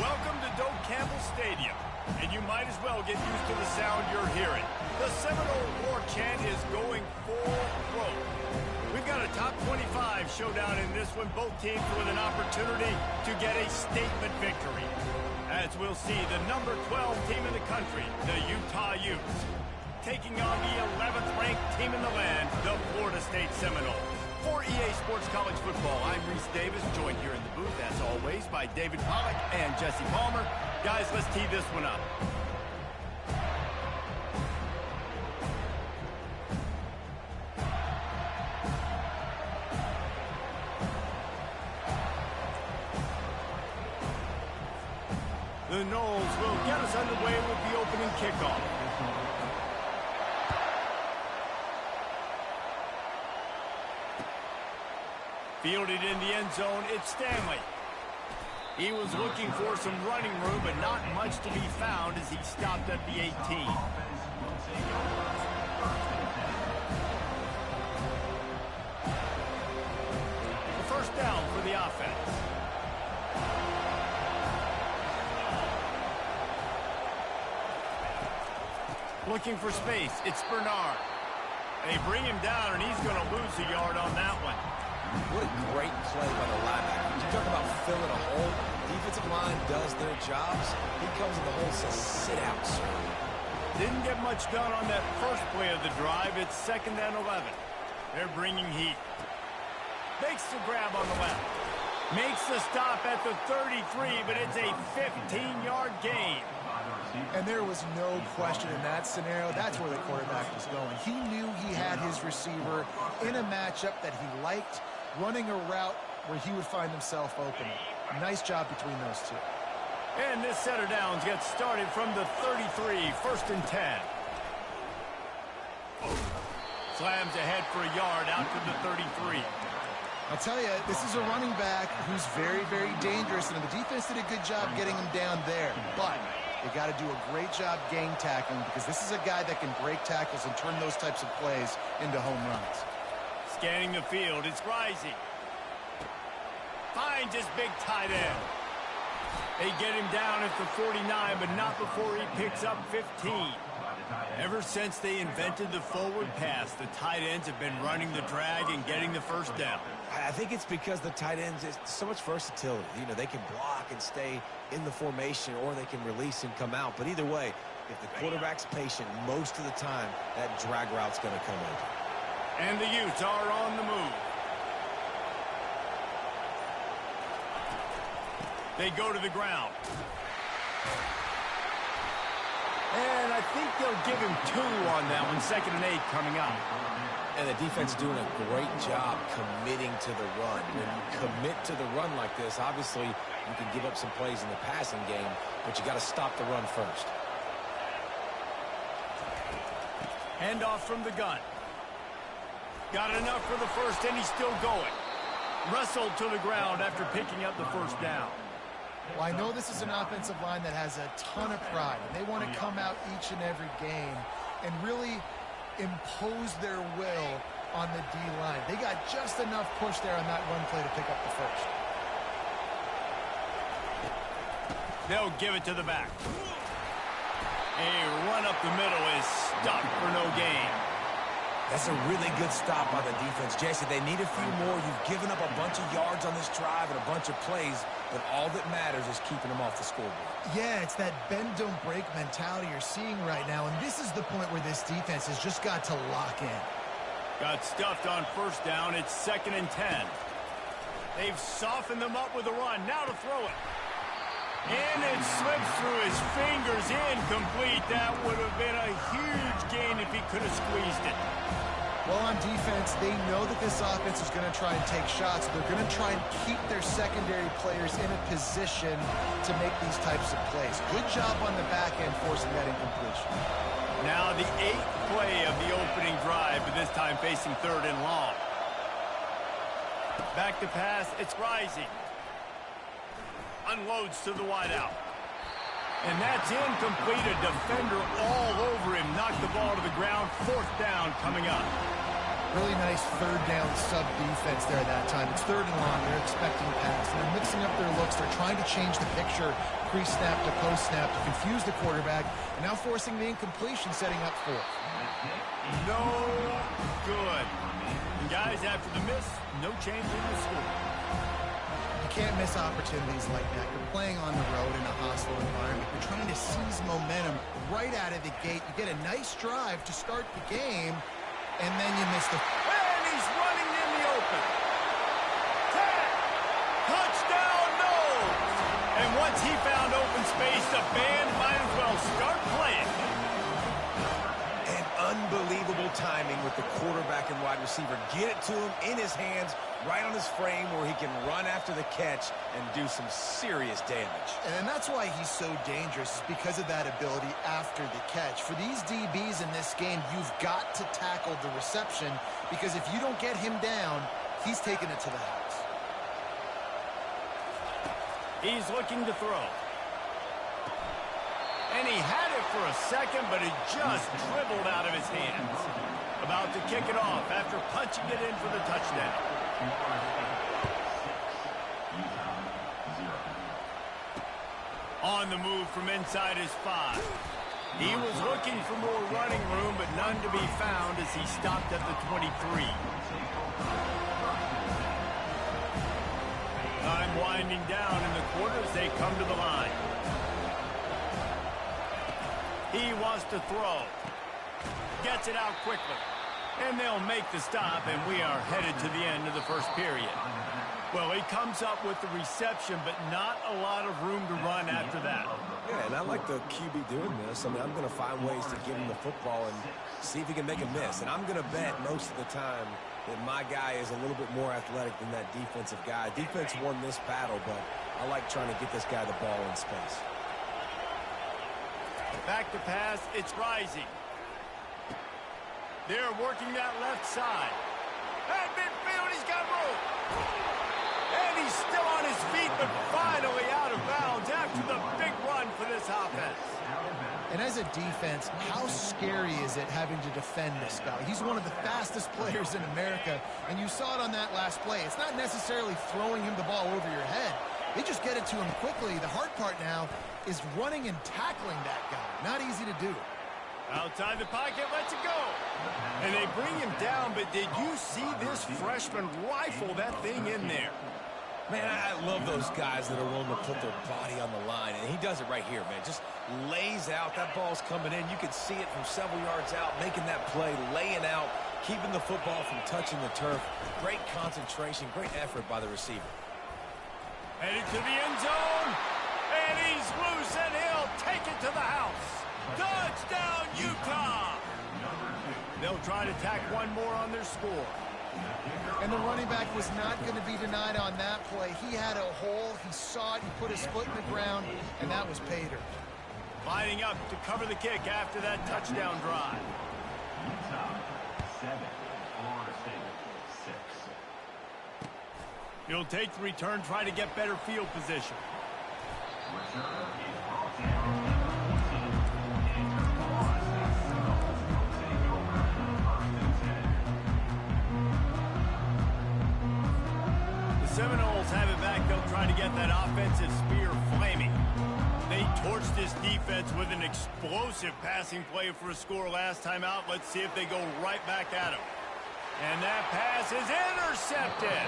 Welcome to Doak Campbell Stadium, and you might as well get used to the sound you're hearing. The Seminole War chant is going full throat. We've got a top 25 showdown in this one, both teams with an opportunity to get a statement victory. As we'll see, the number 12 team in the country, the Utah Utes, taking on the 11th ranked team in the land, the Florida State Seminoles. For EA Sports College Football, I'm Reese Davis, joined here in the booth, as always, by David Pollack and Jesse Palmer. Guys, let's tee this one up. The Noles will get us underway with the opening kickoff. Fielded in the end zone, it's Stanley. He was looking for some running room, but not much to be found as he stopped at the 18. The first down for the offense. Looking for space, it's Bernard. They bring him down, and he's going to lose a yard on that one. What a great play by the linebacker. You talk about filling a hole. Defensive line does their jobs. He comes in the hole and says, sit out, sir. Didn't get much done on that first play of the drive. It's 2nd and 11. They're bringing heat. Makes the grab on the left. Makes the stop at the 33, but it's a 15-yard gain. And there was no question in that scenario. That's where the quarterback was going. He knew he had his receiver in a matchup that he liked, running a route where he would find himself open. Nice job between those two. And this set of downs gets started from the 33, 1st and 10. Slams ahead for a yard out to the 33. I'll tell you, this is a running back who's very, very dangerous, and the defense did a good job getting him down there. But they got to do a great job gang tackling, because this is a guy that can break tackles and turn those types of plays into home runs. Scanning the field, it's Rising. Finds his big tight end. They get him down at the 49, but not before he picks up 15. Ever since they invented the forward pass, the tight ends have been running the drag and getting the first down. I think it's because the tight ends is so much versatility. You know, they can block and stay in the formation, or they can release and come out. But either way, if the quarterback's patient, most of the time, that drag route's going to come over. And the Utes are on the move. They go to the ground. And I think they'll give him 2 on that one. 2nd and 8 coming up. And the defense doing a great job committing to the run. When you commit to the run like this, obviously you can give up some plays in the passing game, but you got to stop the run first. Handoff from the gun. Got enough for the first, and he's still going. Wrestled to the ground after picking up the first down. Well, I know this is an offensive line that has a ton of pride, and they want to come out each and every game and really impose their will on the D-line. They got just enough push there on that run play to pick up the first. They'll give it to the back. A run up the middle is stopped for no gain. That's a really good stop by the defense. Jason, they need a few more. You've given up a bunch of yards on this drive and a bunch of plays, but all that matters is keeping them off the scoreboard. Yeah, it's that bend, don't break mentality you're seeing right now, and this is the point where this defense has just got to lock in. Got stuffed on first down. It's 2nd and 10. They've softened them up with a run. Now to throw it. And it slips through his fingers, incomplete. That would have been a huge gain if he could have squeezed it. Well, on defense, they know that this offense is going to try and take shots. They're going to try and keep their secondary players in a position to make these types of plays. Good job on the back end forcing that incompletion. Now the 8th play of the opening drive, but this time facing 3rd and long. Back to pass, it's Rising. Unloads to the wideout. And that's incomplete. A defender all over him. Knocked the ball to the ground. 4th down coming up. Really nice third down sub defense there that time. It's third and long. They're expecting pass. And they're mixing up their looks. They're trying to change the picture pre-snap to post-snap to confuse the quarterback. And now forcing the incompletion, setting up fourth. No good. And guys, after the miss, no change in the score. You can't miss opportunities like that. You're playing on the road in a hostile environment. You're trying to seize momentum right out of the gate. You get a nice drive to start the game, and then you miss the... And he's running in the open. Touchdown, no! And once he found open space, the band might as well start playing. And unbelievable timing with the quarterback and wide receiver. Get it to him in his hands, right on his frame where he can run after the catch and do some serious damage. And that's why he's so dangerous, is because of that ability after the catch. For these DBs in this game, you've got to tackle the reception, because if you don't get him down, he's taking it to the house. He's looking to throw. And he had it for a second, but it just dribbled out of his hands. About to kick it off after punching it in for the touchdown. On the move from inside his 5. He was looking for more running room, but none to be found as he stopped at the 23. Time winding down in the quarter as they come to the line. He wants to throw. Gets it out quickly. And they'll make the stop, and we are headed to the end of the first period. Well, he comes up with the reception, but not a lot of room to run after that. Yeah, and I like the QB doing this. I mean, I'm going to find ways to give him the football and see if he can make a miss. And I'm going to bet most of the time that my guy is a little bit more athletic than that defensive guy. Defense won this battle, but I like trying to get this guy the ball in space. Back to pass, it's Rising. They're working that left side. At midfield, he's got room. And he's still on his feet, but finally out of bounds after the big run for this offense. And as a defense, how scary is it having to defend this guy? He's one of the fastest players in America, and you saw it on that last play. It's not necessarily throwing him the ball over your head. They just get it to him quickly. The hard part now is running and tackling that guy. Not easy to do. Outside the pocket, lets it go. And they bring him down, but did you see this freshman rifle that thing in there? Man, I love those guys that are willing to put their body on the line, and he does it right here, man. Just lays out. That ball's coming in. You can see it from several yards out, making that play, laying out, keeping the football from touching the turf. Great concentration, great effort by the receiver. Headed to the end zone, and he's loose, and he'll take it to the house. Touchdown, Utah! They'll try to tack one more on their score. And the running back was not going to be denied on that play. He had a hole. He saw it. He put his foot in the ground, and that was pay dirt. Lining up to cover the kick after that touchdown drive. Utah 7, Florida State 6. He'll take the return, try to get better field position. Return is brought down. Seminoles have it back. They'll try to get that offensive spear flaming. They torched this defense with an explosive passing play for a score last time out. Let's see if they go right back at him. And that pass is intercepted.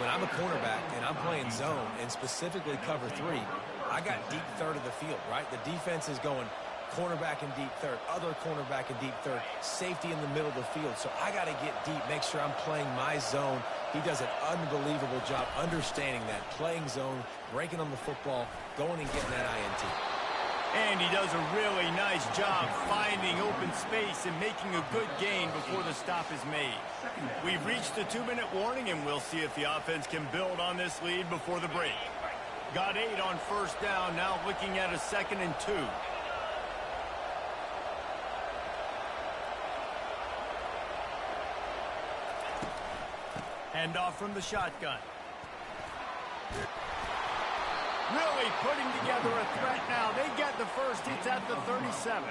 When I'm a cornerback and I'm playing zone and specifically cover 3, I got deep third of the field, right? The defense is going cornerback in deep third, other cornerback in deep third, safety in the middle of the field. So I got to get deep, make sure I'm playing my zone. He does an unbelievable job understanding that, playing zone, breaking on the football, going and getting that INT. And he does a really nice job finding open space and making a good gain before the stop is made. We've reached the 2-minute warning, and we'll see if the offense can build on this lead before the break. Got 8 on first down, now looking at a 2nd and 2. Handoff from the shotgun. Really putting together a threat now. They get the first. It's at the 37.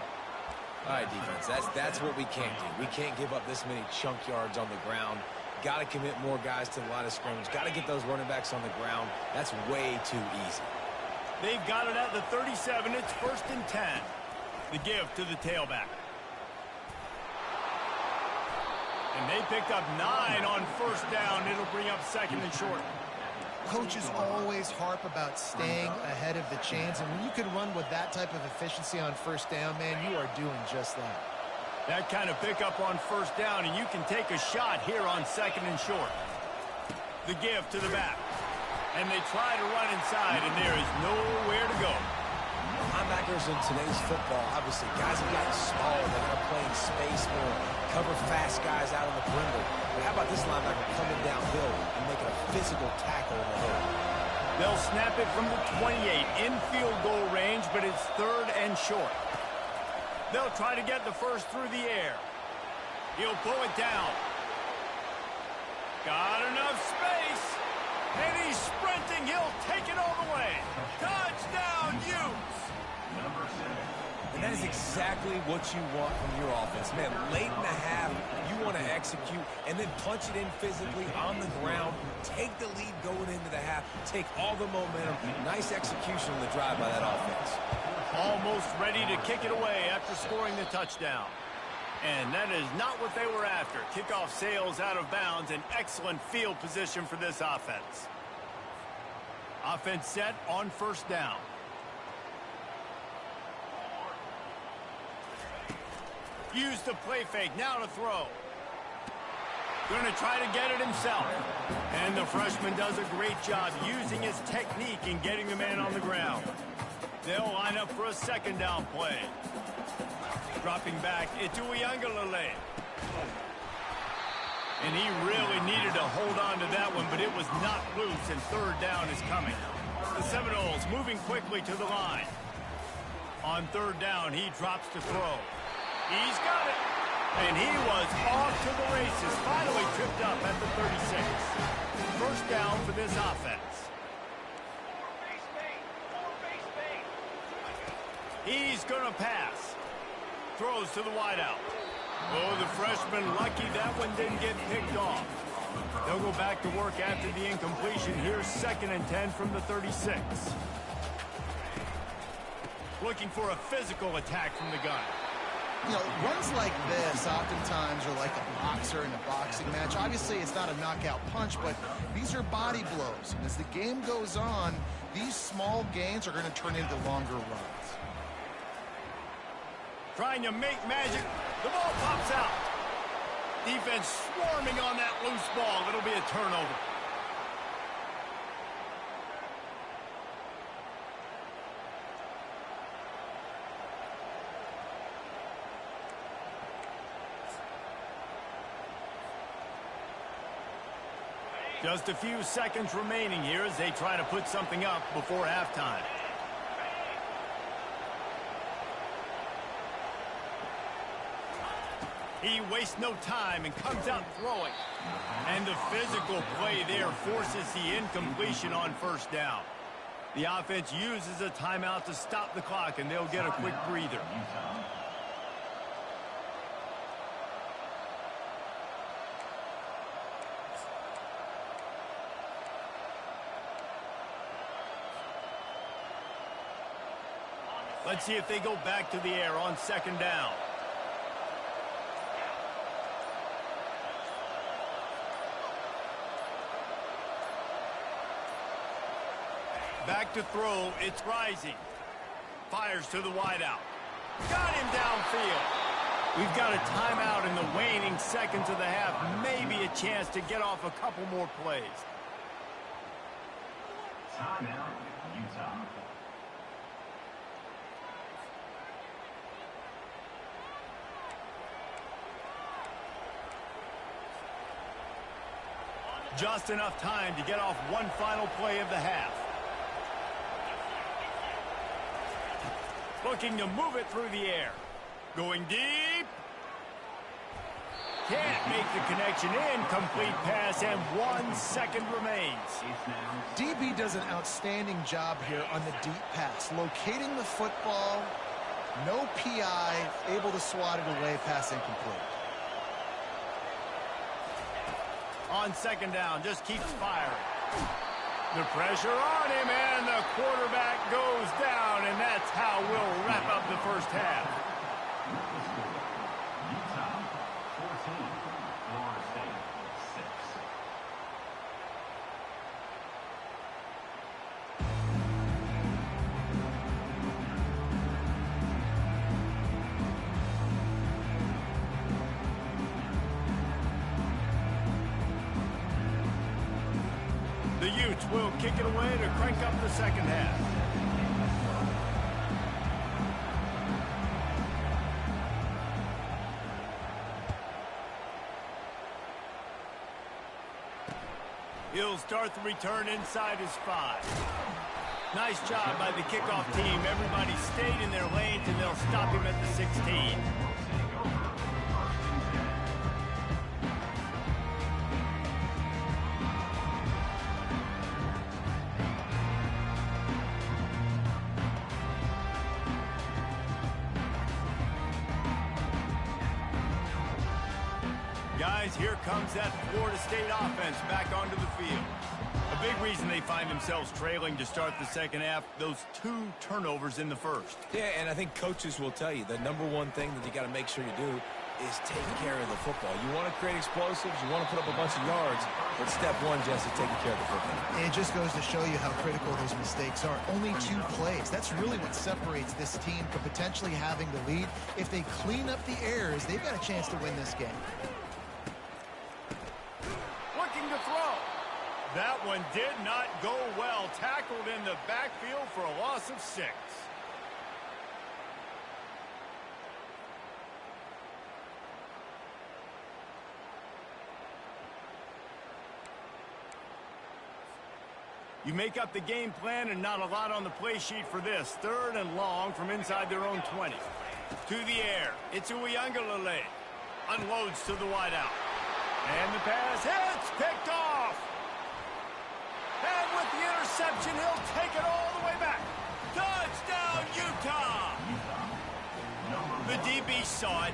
All right, defense, that's what we can't do. We can't give up this many chunk yards on the ground. Got to commit more guys to the line of scrimmage. Got to get those running backs on the ground. That's way too easy. They've got it at the 37. It's 1st and 10. The give to the tailback. And they picked up 9 on 1st down. It'll bring up 2nd and short. Coaches always harp about staying ahead of the chains, and when you can run with that type of efficiency on 1st down, man, you are doing just that. That kind of pickup on 1st down, and you can take a shot here on 2nd and short. The give to the back. And they try to run inside, and there is nowhere to go. Linebackers in today's football, obviously, guys have gotten smaller. They got to play in space more, cover fast guys out on the perimeter. But how about this linebacker coming downhill and making a physical tackle in the hole? They'll snap it from the 28 in field goal range, but it's 3rd and short. They'll try to get the first through the air. He'll pull it down. Got enough space. And he's sprinting. He'll take it all the way. Touchdown, Utes. And that is exactly what you want from your offense. Man, late in the half, you want to execute and then punch it in physically on the ground. Take the lead going into the half. Take all the momentum. Nice execution on the drive by that offense. Almost ready to kick it away after scoring the touchdown. And that is not what they were after. Kickoff sails out of bounds. An excellent field position for this offense. Offense set on 1st down. Use the play fake. Now to throw. Going to try to get it himself. And the freshman does a great job using his technique and getting the man on the ground. They'll line up for a 2nd down play. Dropping back, it's Uiagalelei. And he really needed to hold on to that one, but it was not loose, and 3rd down is coming. The Seminoles moving quickly to the line. On 3rd down, he drops to throw. He's got it. And he was off to the races, finally tripped up at the 36. 1st down for this offense. He's going to pass. Throws to the wideout. Oh, the freshman lucky that one didn't get picked off. They'll go back to work after the incompletion. Here's 2nd and 10 from the 36. Looking for a physical attack from the gun. You know, runs like this oftentimes are like a boxer in a boxing match. Obviously, it's not a knockout punch, but these are body blows. And as the game goes on, these small gains are going to turn into longer runs. Trying to make magic. The ball pops out. Defense swarming on that loose ball. It'll be a turnover. Just a few seconds remaining here as they try to put something up before halftime. He wastes no time and comes out throwing. And the physical play there forces the incompletion on 1st down. The offense uses a timeout to stop the clock, and they'll get a quick breather. Let's see if they go back to the air on 2nd down. Back to throw. It's rising. Fires to the wideout. Got him downfield. We've got a timeout in the waning seconds of the half. Maybe a chance to get off a couple more plays. Timeout, Utah. Just enough time to get off one final play of the half. Looking to move it through the air. Going deep. Can't make the connection. Incomplete pass, and 1 second remains. DB does an outstanding job here on the deep pass, locating the football No PI, able to swat it away, pass incomplete. On second down, just keeps firing. The pressure on him, and the quarterback goes down, and that's how we'll wrap up the first half. Utah 14, Florida State 6. The Utes will kick it away to crank up the second half. He'll start the return inside his 5. Nice job by the kickoff team. Everybody stayed in their lanes, and they'll stop him at the 16. Guys, here comes that Florida State offense back onto the field. A big reason they find themselves trailing to start the second half, those 2 turnovers in the first. Yeah, and I think coaches will tell you the number one thing that you got to make sure you do is take care of the football. You want to create explosives, you want to put up a bunch of yards, but step one, Jesse, taking care of the football. It just goes to show you how critical those mistakes are. Only 2 plays. That's really what separates this team from potentially having the lead. If they clean up the errors, they've got a chance to win this game. Looking to throw. That one did not go well. Tackled in the backfield for a loss of 6. You make up the game plan and not a lot on the play sheet for this. 3rd and long from inside their own 20. To the air. It's Uiagalelei. Unloads to the wideout. And the pass hits. Picked off. And with the interception, he'll take it all the way back. Touchdown, Utah! The DB saw it.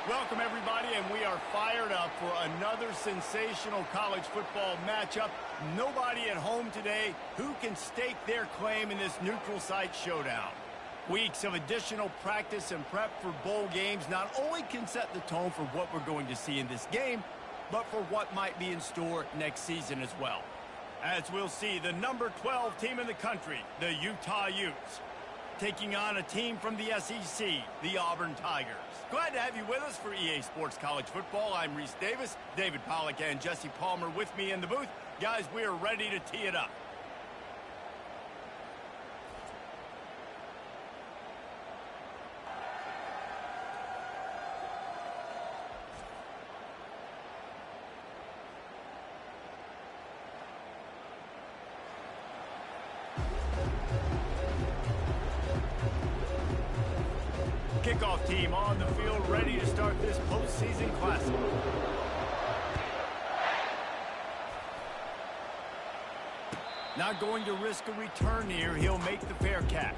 Welcome, everybody, and we are fired up for another sensational college football matchup. Nobody at home today who can stake their claim in this neutral site showdown. Weeks of additional practice and prep for bowl games not only can set the tone for what we're going to see in this game, but for what might be in store next season as well. As we'll see, the number 12 team in the country, the Utah Utes, taking on a team from the SEC, the Auburn Tigers. Glad to have you with us for EA Sports College Football. I'm Reese Davis, David Pollack, and Jesse Palmer with me in the booth. Guys, we are ready to tee it up. Kickoff team on the field, ready to start this postseason classic. Not going to risk a return here. He'll make the fair catch.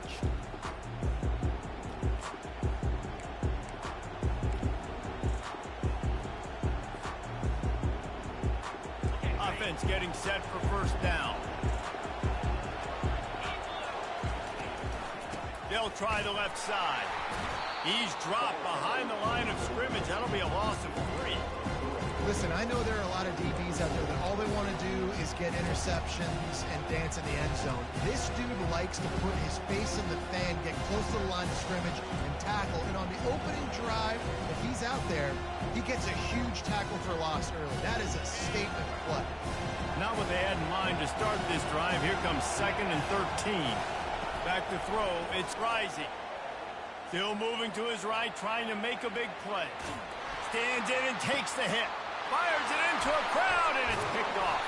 Offense getting set for first down. They'll try the left side. He's dropped behind the line of scrimmage. That'll be a loss of 3. Listen, I know there are a lot of DBs out there that all they want to do is get interceptions and dance in the end zone. This dude likes to put his face in the fan, get close to the line of scrimmage, and tackle. And on the opening drive, if he's out there, he gets a huge tackle for loss early. That is a statement play. Not what they had in mind to start this drive. Here comes 2nd and 13. Back to throw. It's Rising. Still moving to his right, trying to make a big play. Stands in and takes the hit. Fires it into a crowd, and it's picked off.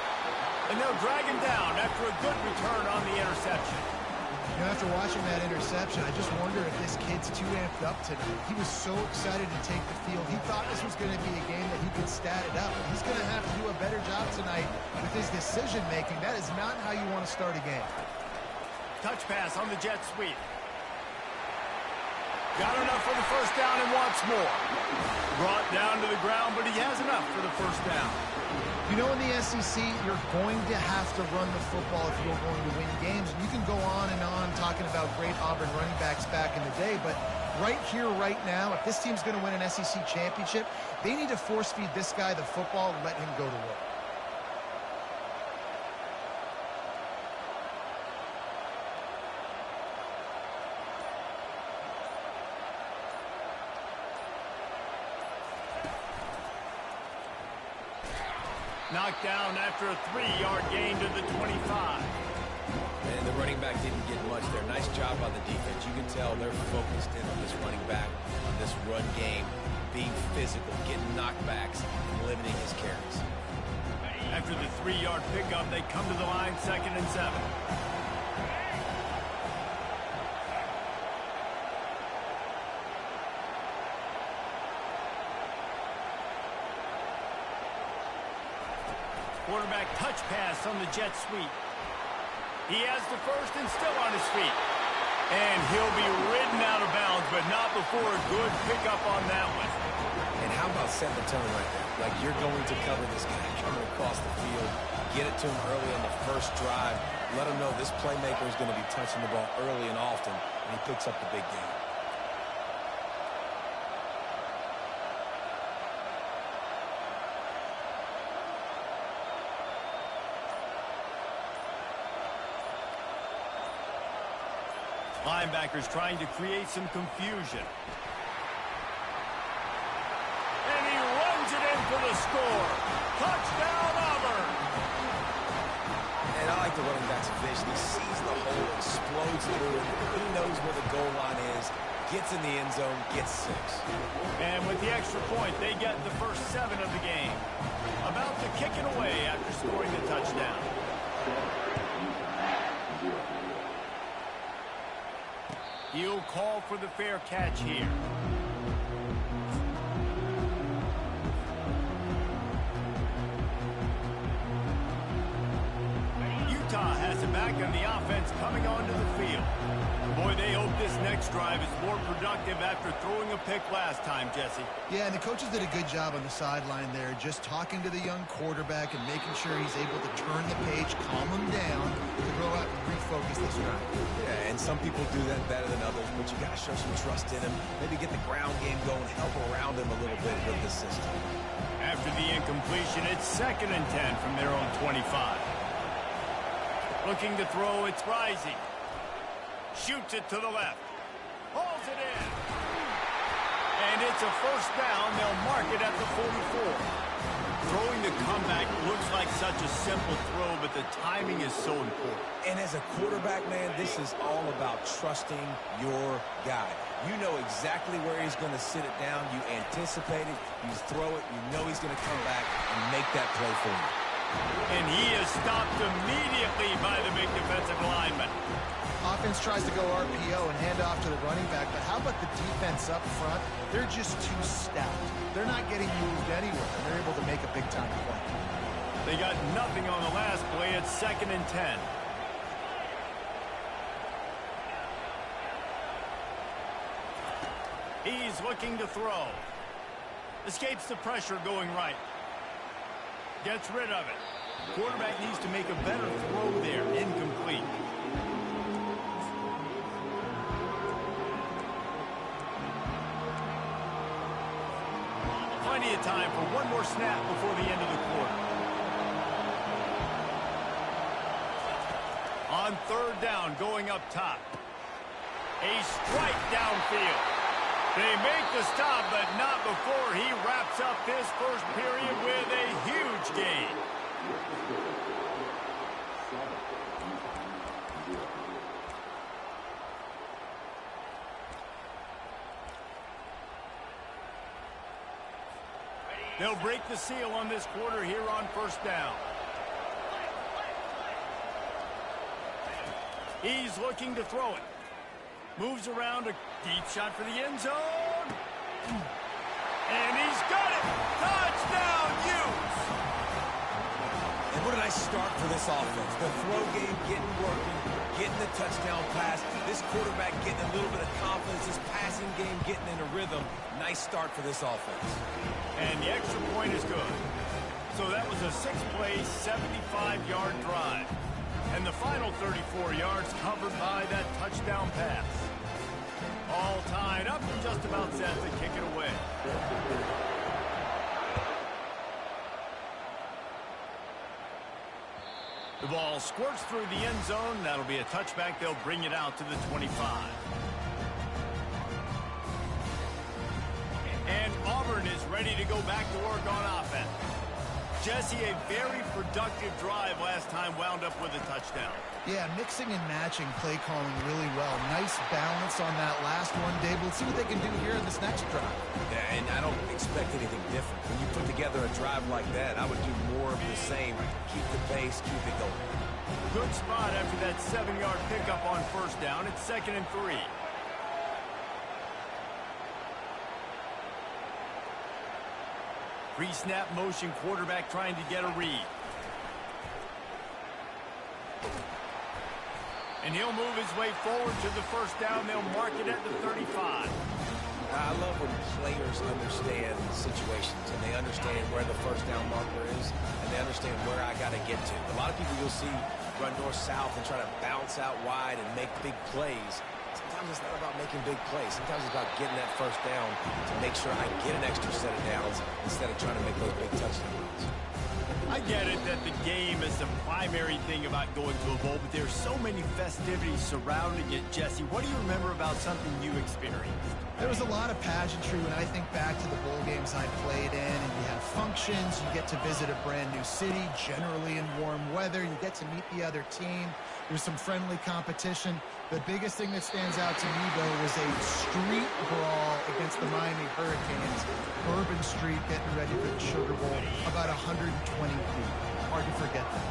And they'll drag him down after a good return on the interception. You know, after watching that interception, I just wonder if this kid's too amped up tonight. He was so excited to take the field. He thought this was going to be a game that he could stat it up. He's going to have to do a better job tonight with his decision-making. That is not how you want to start a game. Touch pass on the jet sweep. Got enough for the first down and wants more. Brought down to the ground, but he has enough for the first down. You know, in the SEC, you're going to have to run the football if you're going to win games. And you can go on and on talking about great Auburn running backs back in the day, but right here, right now, if this team's going to win an SEC championship, they need to force feed this guy the football and let him go to work. Knocked down after a 3-yard gain to the 25. And the running back didn't get much there. Nice job by the defense. You can tell they're focused in on this running back, on this run game, being physical, getting knockbacks, and limiting his carries. After the 3-yard pickup, they come to the line, 2nd and 7. Quarterback touch pass on the jet sweep. He has the first and still on his feet. And he'll be ridden out of bounds, but not before a good pickup on that one. And how about setting the tone right there? Like, you're going to cover this guy coming across the field. Get it to him early on the first drive. Let him know this playmaker is going to be touching the ball early and often, and he picks up the big game. Linebackers trying to create some confusion. And he runs it in for the score. Touchdown, Auburn. And I like the running back's vision. He sees the hole, explodes through it. He knows where the goal line is, gets in the end zone, gets 6. And with the extra point, they get the first 7 of the game. About to kick it away after scoring the touchdown. He'll call for the fair catch here. Utah has it back on the offense coming onto the field. Boy, they hope this next drive is more productive after throwing a pick last time, Jesse. Yeah, and the coaches did a good job on the sideline there, just talking to the young quarterback and making sure he's able to turn the page, calm him down, to go out and refocus this drive. Yeah, and some people do that better than others, but you got to show some trust in him. Maybe get the ground game going, help around him a little bit with the system. After the incompletion, it's 2nd and 10 from their own 25. Looking to throw, it's Rising. Shoots it to the left. Hauls it in. And it's a first down. They'll mark it at the 44. Throwing the comeback looks like such a simple throw, but the timing is so important. And as a quarterback, man, this is all about trusting your guy. You know exactly where he's going to sit it down. You anticipate it. You throw it. You know he's going to come back and make that play for you. And he is stopped immediately by the big defensive lineman. Offense tries to go RPO and hand off to the running back, but how about the defense up front? They're just too stout. They're not getting moved anywhere, and they're able to make a big-time play. They got nothing on the last play. It's 2nd and 10. He's looking to throw. Escapes the pressure going right. Gets rid of it. Quarterback needs to make a better throw there. Incomplete. Plenty of time for one more snap before the end of the quarter. On 3rd down, going up top. A strike downfield. They make the stop, but not before he wraps up this first period with a huge gain. They'll break the seal on this quarter here on 1st down. He's looking to throw it. Moves around, a deep shot for the end zone. And he's got it. Touchdown, Utes. And what a nice start for this offense. The throw game getting working, getting the touchdown pass. This quarterback getting a little bit of confidence. This passing game getting in a rhythm. Nice start for this offense. And the extra point is good. So that was a 6-play, 75-yard drive. And the final 34 yards covered by that touchdown pass. All tied up and just about set to kick it away. The ball squirts through the end zone. That'll be a touchback. They'll bring it out to the 25. And Auburn is ready to go back to work on offense. Jesse, a very productive drive last time, wound up with a touchdown. Yeah, mixing and matching play calling really well. Nice balance on that last one, Dave. Let's see what they can do here in this next drive. Yeah, and I don't expect anything different. When you put together a drive like that, I would do more of the same. Keep the pace, keep it going. Good spot after that 7-yard pickup on 1st down. It's 2nd and 3. Pre-snap motion, quarterback trying to get a read. And he'll move his way forward to the 1st down. They'll mark it at the 35. I love when players understand situations and they understand where the 1st down marker is and they understand where I got to get to. A lot of people you'll see run north-south and try to bounce out wide and make big plays. Sometimes it's not about making big plays. Sometimes it's about getting that 1st down to make sure I get an extra set of downs instead of trying to make those big touchdown runs. I get it that the game is the primary thing about going to a bowl, but there's so many festivities surrounding it. Jesse, what do you remember about something you experienced? There was a lot of pageantry when I think back to the bowl games I played in, and you have functions, you get to visit a brand new city, generally in warm weather, you get to meet the other team, there's some friendly competition. The biggest thing that stands out to me, though, was a street brawl against the Miami Hurricanes. Bourbon Street getting ready for the Sugar Bowl, about 120 feet. Hard to forget that.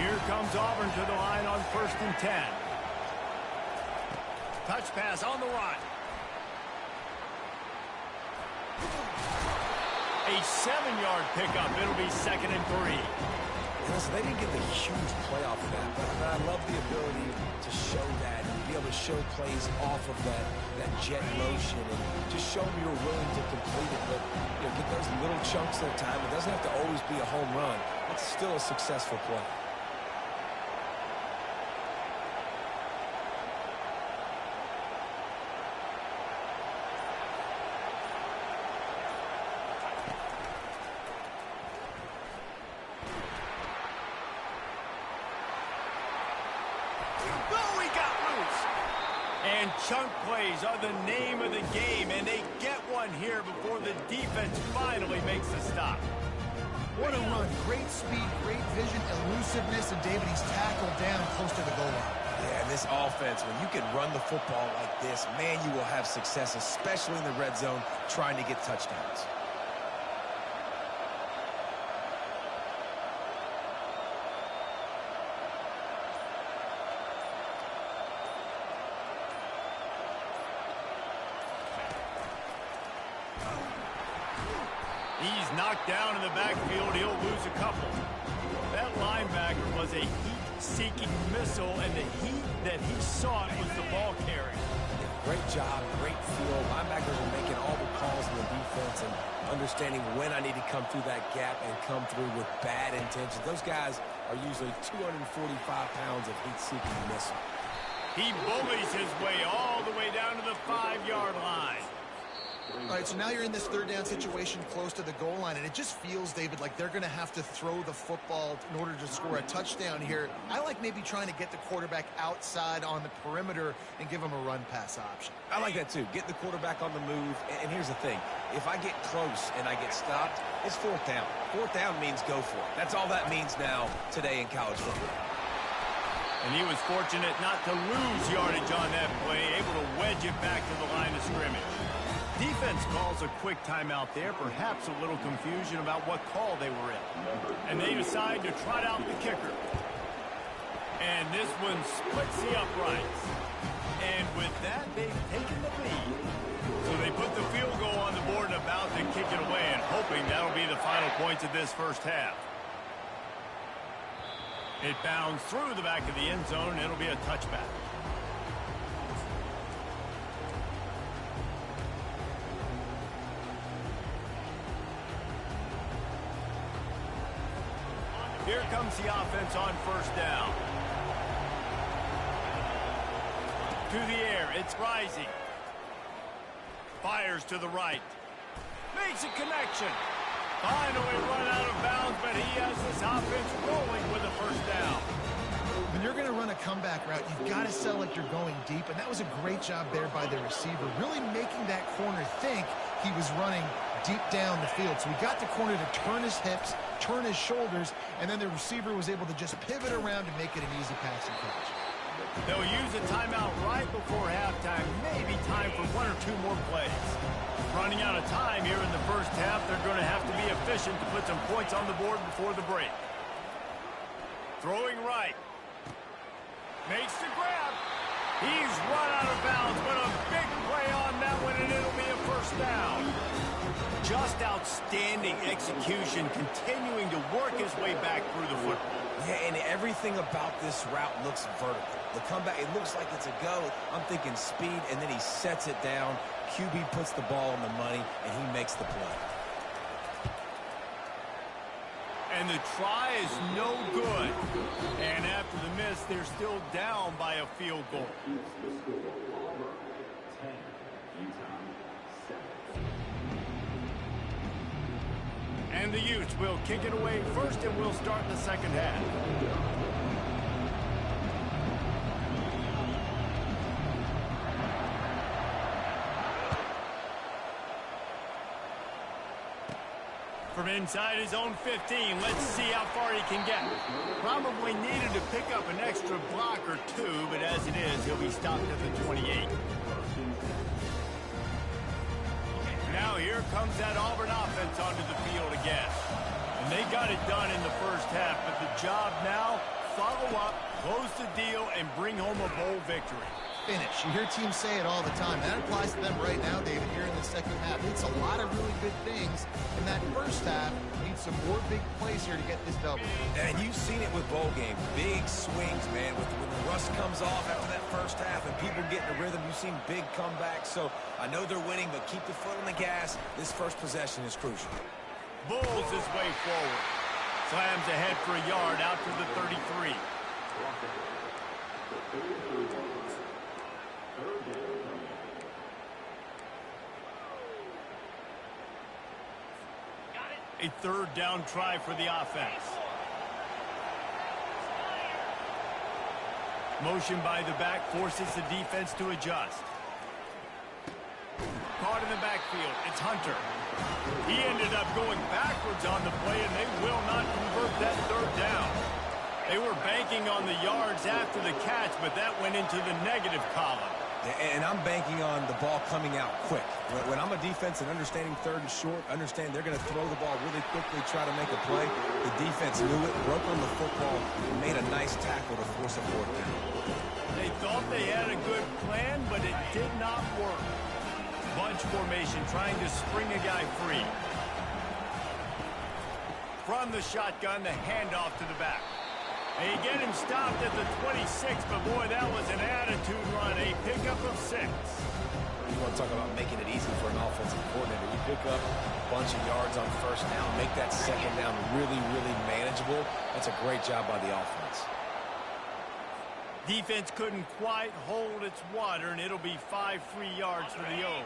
Here comes Auburn to the line on 1st and 10. Touch pass on the run. A 7-yard pickup. It'll be 2nd and 3. Listen, they didn't get the huge play off of that, but I love the ability to show that and be able to show plays off of that jet motion and just show them you're willing to complete it. But get those little chunks at a time. It doesn't have to always be a home run. It's still a successful play. And chunk plays are the name of the game, and they get one here before the defense finally makes the stop. What a run. Great speed, great vision, elusiveness, and David, he's tackled down close to the goal line. Yeah, and this offense, when you can run the football like this, man, you will have success, especially in the red zone, trying to get touchdowns. He's knocked down in the backfield. He'll lose a couple. That linebacker was a heat-seeking missile, and the heat that he sought was the ball carrier. Great job, great feel. Linebackers are making all the calls in the defense and understanding when I need to come through that gap and come through with bad intentions. Those guys are usually 245 pounds of heat-seeking missile. He bullies his way all the way down to the 5-yard line. All right, so now you're in this 3rd down situation close to the goal line, and it just feels, David, like they're going to have to throw the football in order to score a touchdown here. I like maybe trying to get the quarterback outside on the perimeter and give him a run-pass option. I like that, too. Get the quarterback on the move. And here's the thing. If I get close and I get stopped, it's 4th down. 4th down means go for it. That's all that means now today in college football. And he was fortunate not to lose yardage on that play, able to wedge it back to the line of scrimmage. Defense calls a quick timeout there, perhaps a little confusion about what call they were in. And they decide to trot out the kicker. And this one splits the uprights. And with that, they've taken the lead. So they put the field goal on the board and about to kick it away, and hoping that'll be the final points of this first half. It bounds through the back of the end zone, and it'll be a touchback. Here comes the offense on 1st down. To the air, it's rising. Fires to the right. Makes a connection. Finally run out of bounds, but he has this offense rolling with a 1st down. When you're going to run a comeback route, you've got to sell like you're going deep, and that was a great job there by the receiver, really making that corner think he was running deep down the field. So he got the corner to turn his hips, turn his shoulders, and then the receiver was able to just pivot around and make it an easy passing catch. They'll use a timeout right before halftime, maybe time for 1 or 2 more plays. Running out of time here in the first half, they're going to have to be efficient to put some points on the board before the break. Throwing right. Makes the grab. He's run out of bounds, but a big play on that one, and it'll be a 1st down. Just outstanding execution, continuing to work his way back through the football. Yeah, and everything about this route looks vertical. The comeback, it looks like it's a go. I'm thinking speed, and then he sets it down. QB puts the ball on the money, and he makes the play. And the try is no good. And after the miss, they're still down by a field goal. And the Utes will kick it away first, and we'll start the second half. From inside his own 15, let's see how far he can get. Probably needed to pick up an extra block or two, but as it is, he'll be stopped at the 28. Now here comes that Auburn offense onto the field again. And they got it done in the first half, but the job now, follow up, close the deal, and bring home a bowl victory. Finish. You hear teams say it all the time. That applies to them right now, David, here in the second half. It's a lot of really good things. In that first half, need some more big plays here to get this double. And you've seen it with bowl games. Big swings, man. When the rust comes off after that first half and people get in a rhythm, you've seen big comebacks. So I know they're winning, but keep the foot on the gas. This first possession is crucial. Bulls his way forward. Slams ahead for a yard out to the 33. A third down try for the offense. Motion by the back forces the defense to adjust. Caught in the backfield. It's Hunter. He ended up going backwards on the play, and they will not convert that third down. They were banking on the yards after the catch, but that went into the negative column. And I'm banking on the ball coming out quick. When I'm a defense and understanding third and short, understand they're going to throw the ball really quickly, try to make a play. The defense knew it, broke on the football, and made a nice tackle to force a fourth down. They thought they had a good plan, but it did not work. Bunch formation trying to spring a guy free. From the shotgun, the handoff to the back. And you get him stopped at the 26, but boy, that was an attitude run, a pickup of 6. You want to talk about making it easy for an offensive coordinator. You pick up a bunch of yards on first down, make that second down really, really manageable. That's a great job by the offense. Defense couldn't quite hold its water, and it'll be 5 free yards for the O.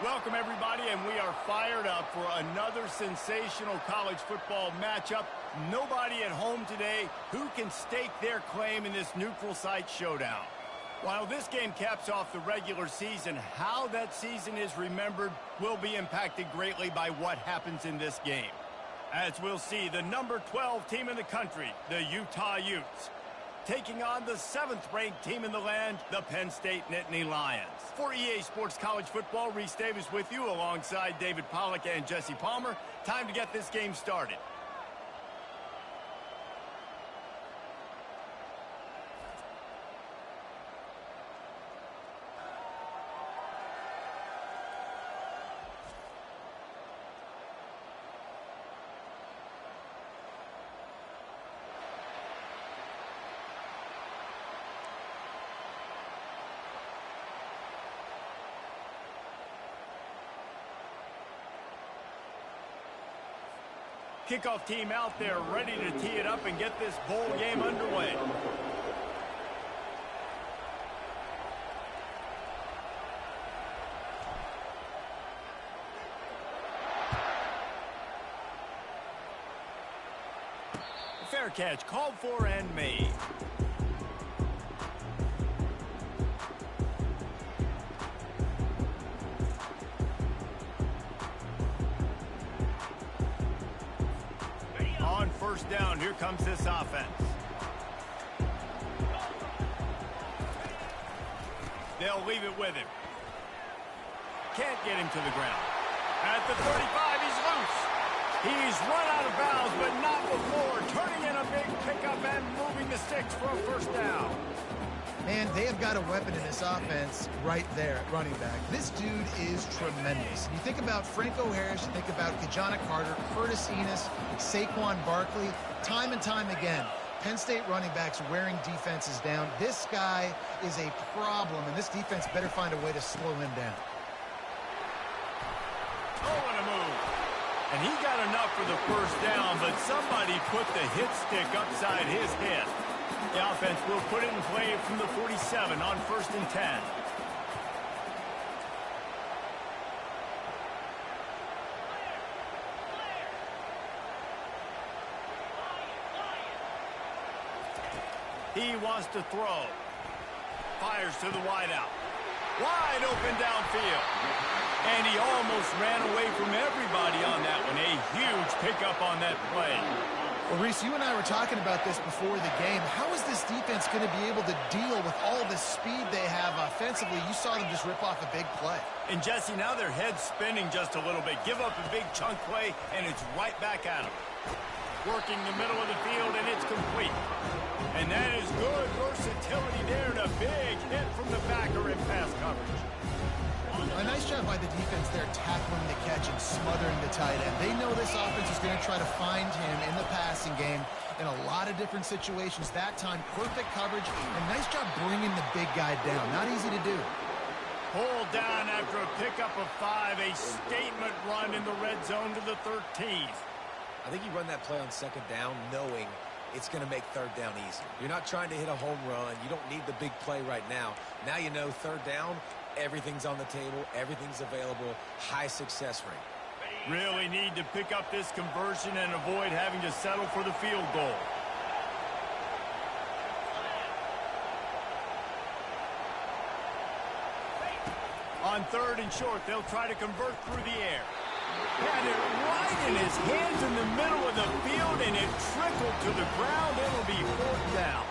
Welcome, everybody, and we are fired up for another sensational college football matchup. Nobody at home today who can stake their claim in this neutral site showdown. While this game caps off the regular season, how that season is remembered will be impacted greatly by what happens in this game. As we'll see, the number 12 team in the country, the Utah Utes, taking on the 7th-ranked team in the land, the Penn State Nittany Lions. For EA Sports College Football, Reese Davis with you alongside David Pollack and Jesse Palmer. Time to get this game started. Kickoff team out there ready to tee it up and get this bowl game underway. Fair catch called for and made. On first down, here comes this offense. They'll leave it with him. Can't get him to the ground. At the 35, he's loose. He's run out of bounds, but not before turning in a big pickup and moving the sticks for a first down. Man, they have got a weapon in this offense right there at running back. This dude is tremendous. You think about Franco Harris, you think about Kajana Carter, Curtis Enos, Saquon Barkley, time and time again. Penn State running backs wearing defenses down. This guy is a problem, and this defense better find a way to slow him down. Oh, and a move. And he got enough for the first down, but somebody put the hit stick upside his head. The offense will put it in play from the 47 on 1st and 10. He wants to throw. Fires to the wideout. Wide open downfield. And he almost ran away from everybody on that one. A huge pickup on that play. Well, Reese, you and I were talking about this before the game. How is this defense going to be able to deal with all the speed they have offensively? You saw them just rip off a big play. And, Jesse, now their head's spinning just a little bit. Give up a big chunk play, and it's right back at them. Working the middle of the field, and it's complete. And that is good versatility there, and a big hit from the backer in pass coverage. A nice job by the defense there tackling the catch and smothering the tight end. They know this offense is going to try to find him in the passing game in a lot of different situations. That time, perfect coverage, and nice job bringing the big guy down. Not easy to do. Pulled down after a pickup of 5, a statement run in the red zone to the 13th. I think you run that play on second down knowing it's going to make third down easy. You're not trying to hit a home run. You don't need the big play right now. Now you know third down, everything's on the table, everything's available, high success rate. Really need to pick up this conversion and avoid having to settle for the field goal. On 3rd and short, they'll try to convert through the air. Had it right in his hands in the middle of the field, and it trickled to the ground. It'll be 4th down.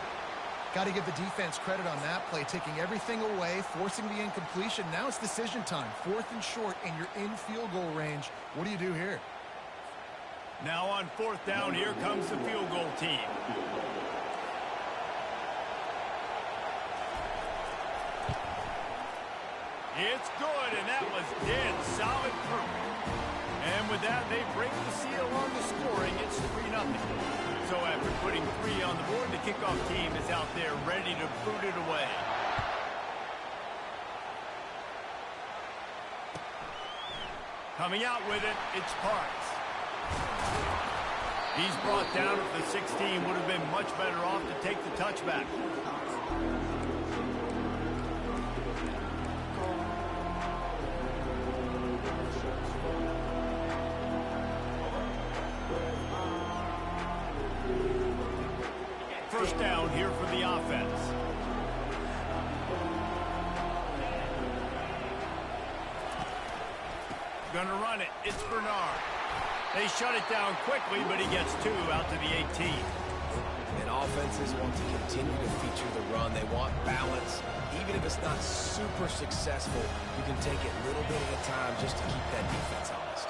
Got to give the defense credit on that play, taking everything away, forcing the incompletion. Now it's decision time. 4th and short, and you're in field goal range. What do you do here? Now on 4th down, here comes the field goal team. It's good, and that was dead solid perfect. And with that, they break the seal on the scoring. It's 3-0. So after putting 3 on the board, the kickoff team is out there ready to boot it away. Coming out with it, it's Parks. He's brought down at the 16. Would have been much better off to take the touchback. First down here for the offense. Gonna run it. It's Bernard. They shut it down quickly, but he gets 2 out to the 18. And offenses want to continue to feature the run. They want balance. Even if it's not super successful, you can take it little bit at a time just to keep that defense honest.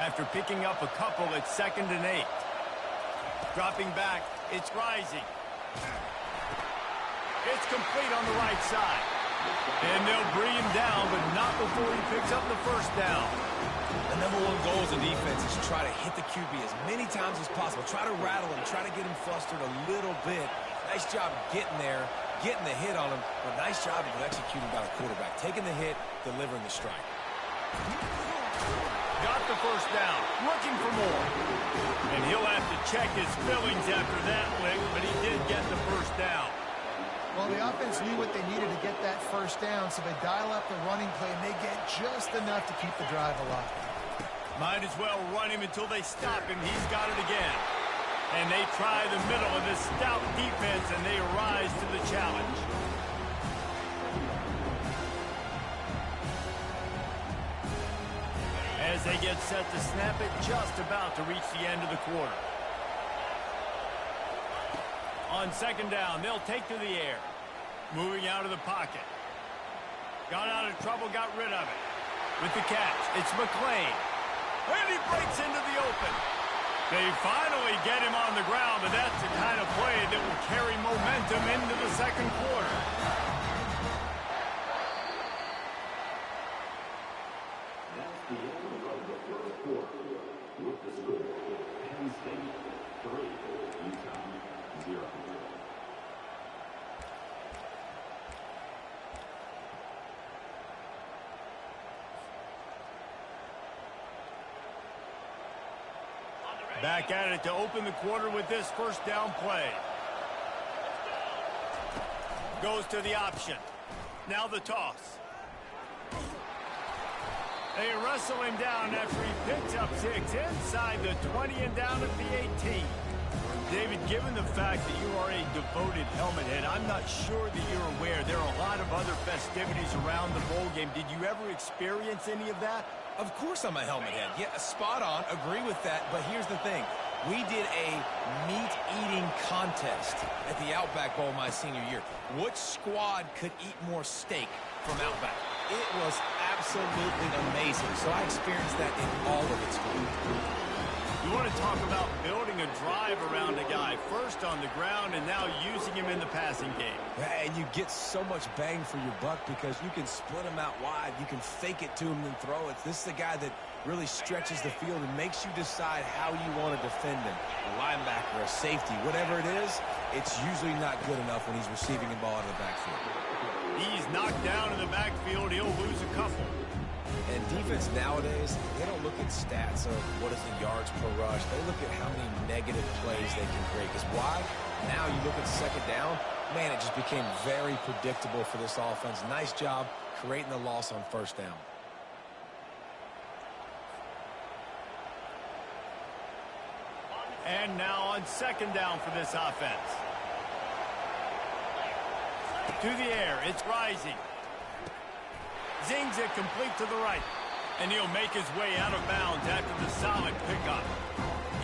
After picking up a couple, it's 2nd and 8. Dropping back, it's Rising. It's complete on the right side. And they'll bring him down, but not before he picks up the first down. The #1 goal as a defense is try to hit the QB as many times as possible. Try to rattle him, try to get him flustered a little bit. Nice job getting there, getting the hit on him, but nice job of executing by the quarterback. Taking the hit, delivering the strike. got the first down, looking for more. And he'll have to check his feelings after that lick, but he did get the first down. Well, the offense knew what they needed to get that first down, so they dial up the running play, and they get just enough to keep the drive alive. Might as well run him until they stop him. He's got it again. And they try the middle of this stout defense, and they rise to the challenge. As they get set to snap it, just about to reach the end of the quarter. On second down, they'll take to the air. Moving out of the pocket. Got out of trouble, got rid of it. With the catch, it's McLean. And he breaks into the open. They finally get him on the ground, but that's the kind of play that will carry momentum into the second quarter. That's the end of the first quarter. With the score, Penn State 3, Utah 0. Back at it to open the quarter with this first down play. Goes to the option. Now the toss. They wrestle him down after he picks up 6 inside the 20 and down at the 18. David, given the fact that you are a devoted helmet head, I'm not sure that you're aware there are a lot of other festivities around the bowl game. Did you ever experience any of that? Of course I'm a helmet head. Yeah, spot on. Agree with that. But here's the thing. We did a meat-eating contest at the Outback Bowl my senior year. Which squad could eat more steak from Outback? It was absolutely amazing. So I experienced that in all of its glory. You want to talk about building a drive around a guy, first on the ground and now using him in the passing game. And you get so much bang for your buck because you can split him out wide. You can fake it to him and throw it. This is the guy that really stretches the field and makes you decide how you want to defend him. A linebacker, a safety, whatever it is, it's usually not good enough when he's receiving the ball out of the backfield. He's knocked down in the backfield. He'll lose a couple. And defense nowadays, they don't look at stats of what is the yards per rush. They look at how many negative plays they can create. Because why? Now you look at second down, man, it just became very predictable for this offense. Nice job creating the loss on first down. And now on second down for this offense. To the air, it's rising. Zings it complete to the right. And he'll make his way out of bounds after the solid pickup.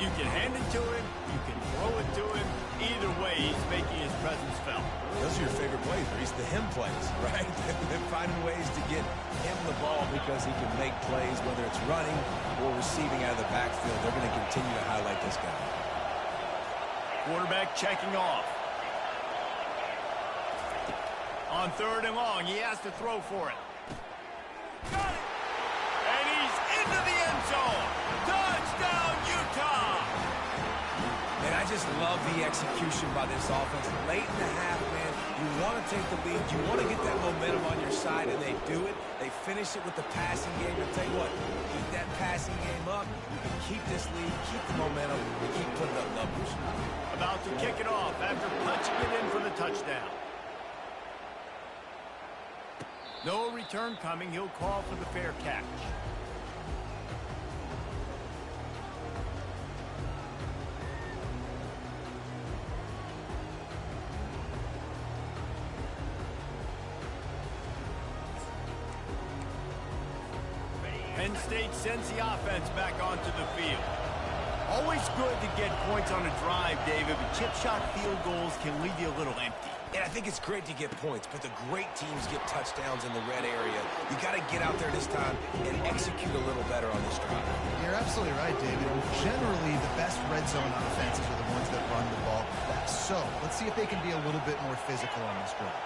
You can hand it to him, you can throw it to him. Either way, he's making his presence felt. Those are your favorite plays, Reese, the him plays, right? They're finding ways to get him the ball because he can make plays, whether it's running or receiving out of the backfield. They're going to continue to highlight this guy. Quarterback checking off. On third and long, he has to throw for it. Got it! And he's into the end zone. Touchdown, Utah! And I just love the execution by this offense. Late in the half, man, you want to take the lead. You want to get that momentum on your side, and they do it. They finish it with the passing game. I'll tell you what, keep that passing game up. You can keep this lead, keep the momentum, and keep putting up numbers. About to kick it off after punching it in for the touchdown. No return coming. He'll call for the fair catch. Penn State sends the offense back onto the field. Always good to get points on a drive, David, but chip shot field goals can leave you a little empty. And I think it's great to get points, but the great teams get touchdowns in the red area. You got to get out there this time and execute a little better on this drive. You're absolutely right, David. Generally, the best red zone offenses are the ones that run the ball best. So let's see if they can be a little bit more physical on this drive.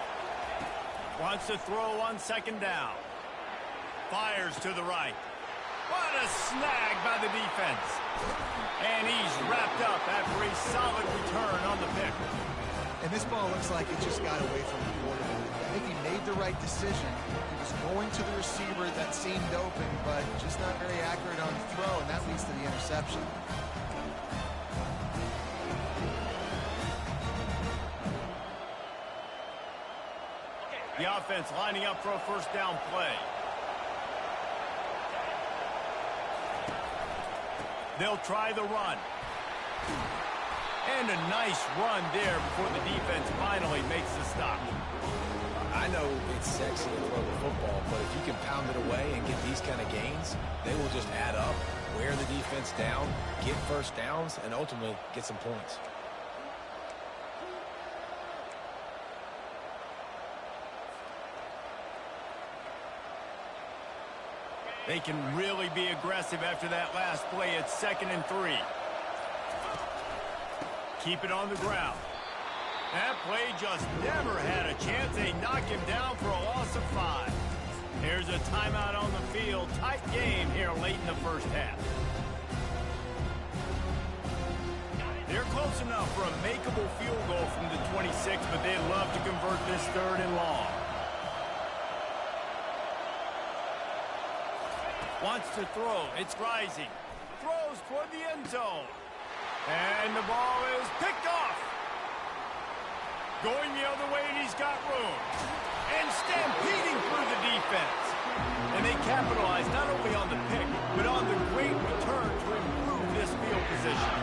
Wants to throw on second down. Fires to the right. What a snag by the defense. And he's wrapped up after a solid return on the pick. And this ball looks like it just got away from the quarterback. I think he made the right decision. He was going to the receiver that seemed open, but just not very accurate on the throw, and that leads to the interception. The offense lining up for a first down play. They'll try the run. And a nice run there before the defense finally makes the stop. I know it's sexy to throw the football, but if you can pound it away and get these kind of gains, they will just add up, wear the defense down, get first downs, and ultimately get some points. They can really be aggressive after that last play. It's 2nd and 3. Keep it on the ground. That play just never had a chance. They knock him down for a loss of 5. Here's a timeout on the field. Tight game here late in the first half. They're close enough for a makeable field goal from the 26, but they'd love to convert this 3rd and long. Wants to throw. It's Rising. Throws toward the end zone. And the ball is picked off. Going the other way, and he's got room. And stampeding through the defense. And they capitalize not only on the pick, but on the great return to improve this field position.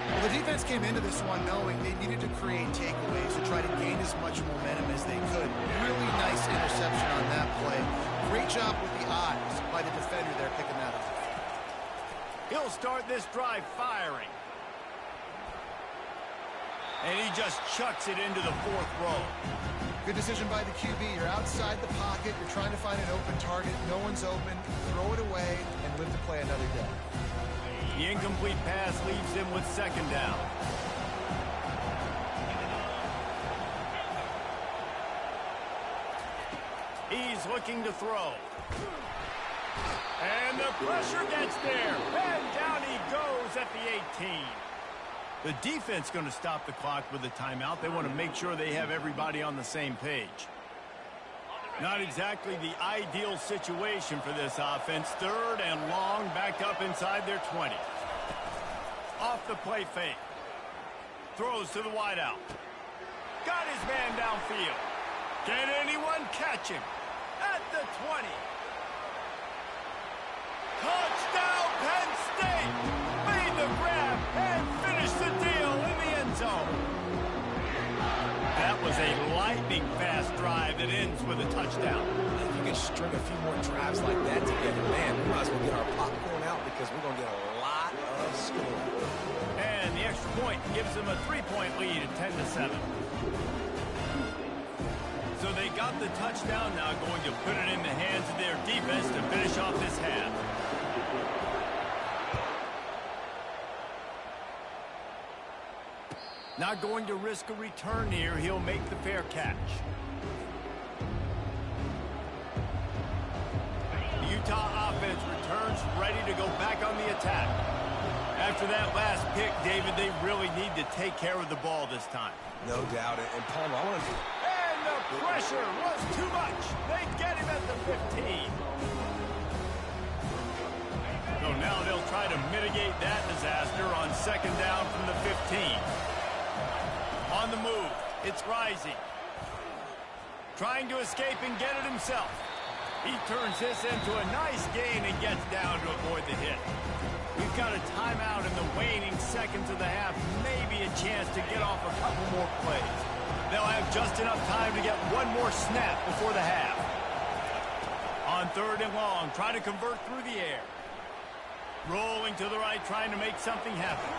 Well, the defense came into this one knowing they needed to create takeaways to try to gain as much momentum as they could. Really nice interception on that play. Great job with the eyes by the defender there picking that up. He'll start this drive firing. And he just chucks it into the 4th row. Good decision by the QB. You're outside the pocket. You're trying to find an open target. No one's open. Throw it away and live to play another day. The incomplete pass leaves him with 2nd down. He's looking to throw. And the pressure gets there. And down he goes at the 18. The defense going to stop the clock with a timeout. They want to make sure they have everybody on the same page. Not exactly the ideal situation for this offense. 3rd and long, back up inside their 20. Off the play fake. Throws to the wideout. Got his man downfield. Can anyone catch him? At the 20. Touchdown, Penn State! Made the grab and finished the deal in the end zone. That was a lightning-fast drive that ends with a touchdown. If you can string a few more drives like that together, man, we might as well get our popcorn out because we're going to get a lot of scoring. And the extra point gives them a 3-point lead at 10-7. So they got the touchdown, now going to put it in the hands of their defense to finish off this half. Not going to risk a return here. He'll make the fair catch. The Utah offense returns ready to go back on the attack. After that last pick, David, they really need to take care of the ball this time. No doubt. And Palmer, I want to... And the pressure was too much. They get him at the 15. So now they'll try to mitigate that disaster on 2nd down from the 15. On the move, it's Rising. Trying to escape and get it himself. He turns this into a nice gain and gets down to avoid the hit. We've got a timeout in the waning seconds of the half. Maybe a chance to get off a couple more plays. They'll have just enough time to get one more snap before the half. On 3rd and long, trying to convert through the air. Rolling to the right, trying to make something happen.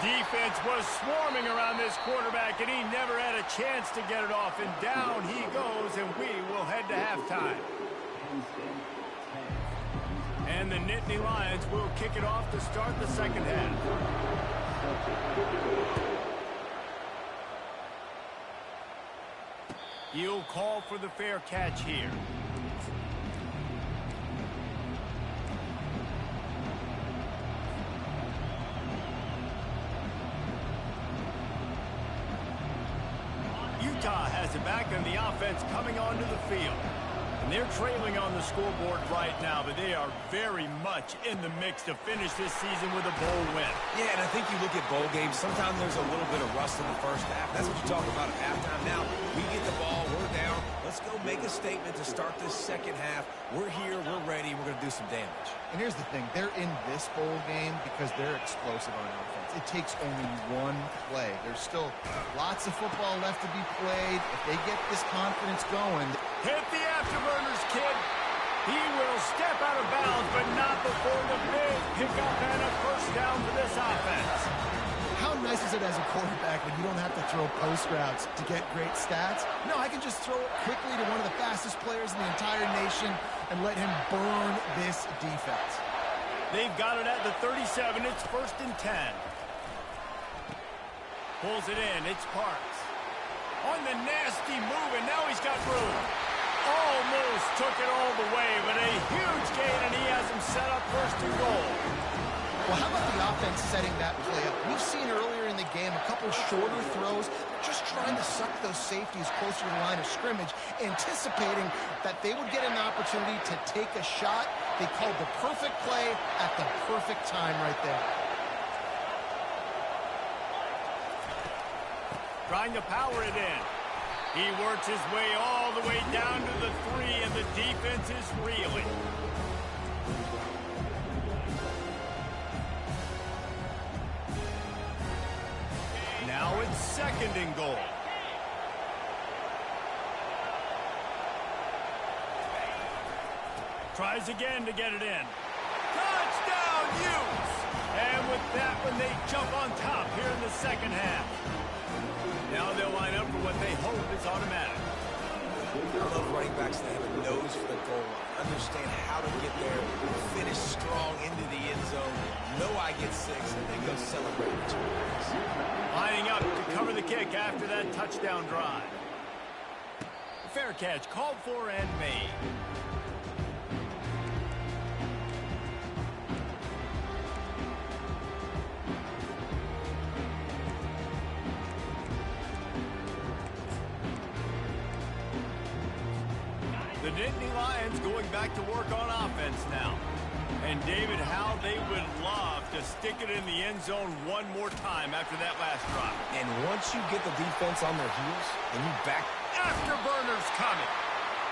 Defense was swarming around this quarterback, and he never had a chance to get it off. And down he goes, and we will head to halftime. And the Nittany Lions will kick it off to start the 2nd half. He'll call for the fair catch here. Utah has it back, and the offense coming onto the field. And they're trailing on the scoreboard right now, but they are very much in the mix to finish this season with a bowl win. Yeah, and I think you look at bowl games, sometimes there's a little bit of rust in the first half. That's what you talk about at halftime. Now, we get the ball, we're down. Let's go make a statement to start this second half. We're here, we're ready, we're going to do some damage. And here's the thing. They're in this bowl game because they're explosive on offense. It takes only one play. There's still lots of football left to be played. If they get this confidence going. Hit the afterburners, kid. He will step out of bounds, but not before the big pickup and a first down for this offense. How nice is it as a quarterback when you don't have to throw post routes to get great stats? No, I can just throw it quickly to one of the fastest players in the entire nation and let him burn this defense. They've got it at the 37. It's 1st and 10. Pulls it in. It's Parks. On the nasty move, and now he's got room. Almost took it all the way, but a huge gain, and he has him set up 1st and goal. Well, how about the offense setting that play up? We've seen earlier in the game a couple shorter throws, just trying to suck those safeties closer to the line of scrimmage, anticipating that they would get an opportunity to take a shot. They called the perfect play at the perfect time right there. Trying to power it in. He works his way all the way down to the 3, and the defense is reeling. Now it's 2nd and goal. Tries again to get it in. Touchdown, Utes! And with that one, they jump on top here in the second half. Now they'll line up for what they hope is automatic. I love running backs that have a nose for the goal line. Understand how to get there, finish strong into the end zone, know I get 6, and then go celebrate with your guys. Lining up to cover the kick after that touchdown drive. Fair catch called for and made. The Nittany Lions going back to work on offense now. And David, how they would love to stick it in the end zone one more time after that last drive. And once you get the defense on their heels, and you back... Afterburners coming.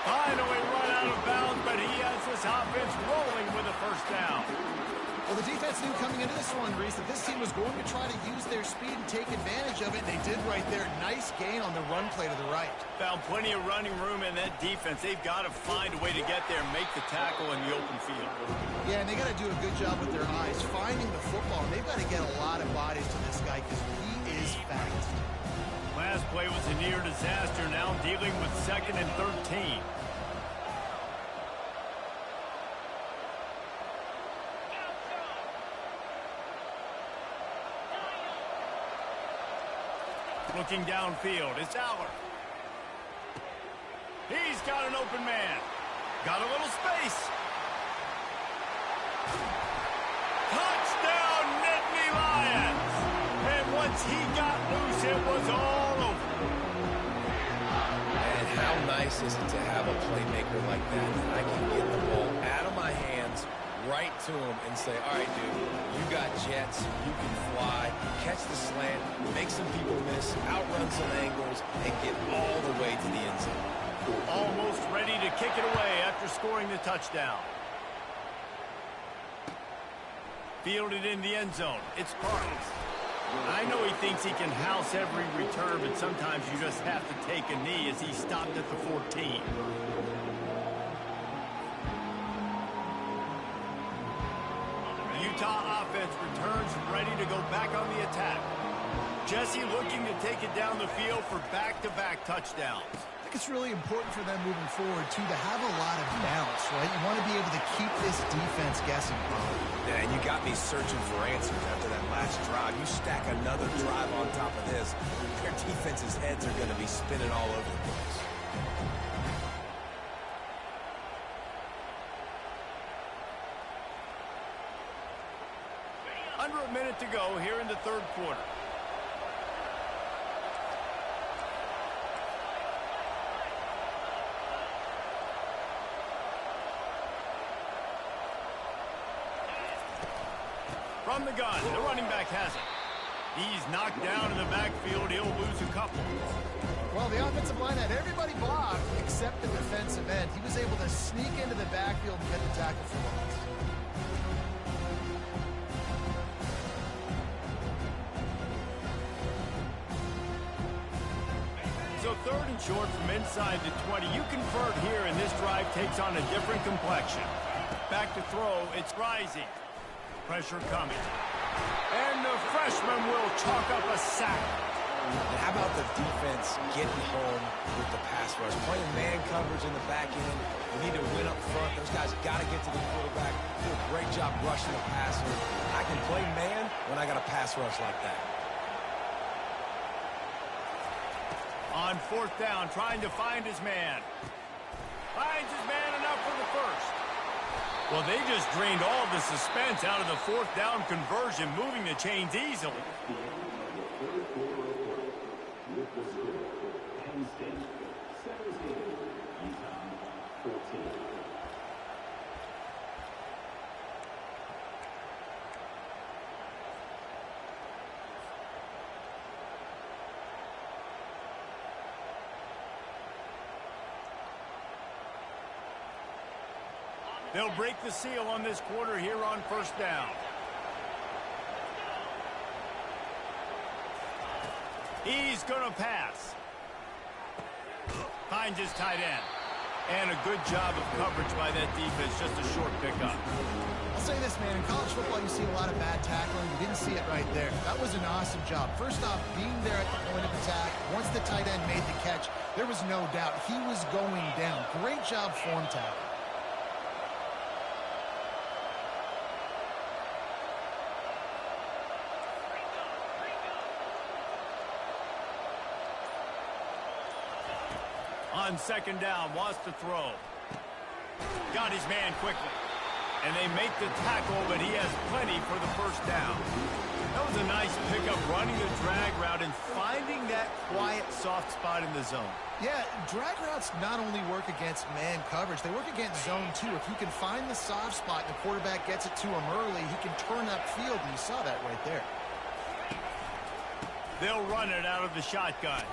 Finally run out of bounds, but he has this offense rolling with a first down. Well, the defense knew coming into this one, Reese, that this team was going to try to use their speed and take advantage of it, and they did right there. Nice gain on the run play to the right. Found plenty of running room in that defense. They've got to find a way to get there and make the tackle in the open field. Yeah, and they got to do a good job with their eyes, finding the football. They've got to get a lot of bodies to this guy because he is fast. Last play was a near disaster. Now dealing with 2nd and 13. Looking downfield, it's Aller. He's got an open man. Got a little space. Touchdown, Nittany Lions! And once he got loose, it was all over. And how nice is it to have a playmaker like that I can get the ball out of my hands, right to him, and say, all right, dude, you got jets, you can fly, catch the slant, make some people miss, outrun some angles, and get all the way to the end zone. Almost ready to kick it away after scoring the touchdown. Fielded in the end zone. It's Parks. I know he thinks he can house every return, but sometimes you just have to take a knee as he stopped at the 14. Utah offense returns ready to go back on the attack. Jesse looking to take it down the field for back-to-back touchdowns. I think it's really important for them moving forward, too, to have a lot of balance, right? You want to be able to keep this defense guessing. Yeah, and you got me searching for answers after that last drive. You stack another drive on top of this, their defense's heads are going to be spinning all over the place. Under a minute to go here in the third quarter. From the gun, the running back has it. He's knocked down in the backfield. He'll lose a couple. Well, the offensive line had everybody blocked except the defensive end. He was able to sneak into the backfield and get the tackle for loss. So 3rd and short from inside the 20. You convert here, and this drive takes on a different complexion. Back to throw. It's rising. Pressure coming. And the freshman will chalk up a sack. And how about the defense getting home with the pass rush? Playing man coverage in the back end. We need to win up front. Those guys got to get to the quarterback. Do a great job rushing the passer. I can play man when I got a pass rush like that. On 4th down, trying to find his man. Finds his man enough for the first. Well, they just drained all the suspense out of the 4th down conversion, moving the chains easily. They'll break the seal on this quarter here on 1st down. He's going to pass. Finds his tight end. And a good job of coverage by that defense. Just a short pickup. I'll say this, man. In college football, you see a lot of bad tackling. You didn't see it right there. That was an awesome job. First off, being there at the point of attack. Once the tight end made the catch, there was no doubt he was going down. Great job form tackle. On 2nd down, wants to throw. Got his man quickly. And they make the tackle, but he has plenty for the 1st down. That was a nice pickup, running the drag route and finding that quiet, soft spot in the zone. Yeah, drag routes not only work against man coverage, they work against zone too. If you can find the soft spot and the quarterback gets it to him early, he can turn upfield, and you saw that right there. They'll run it out of the shotgun.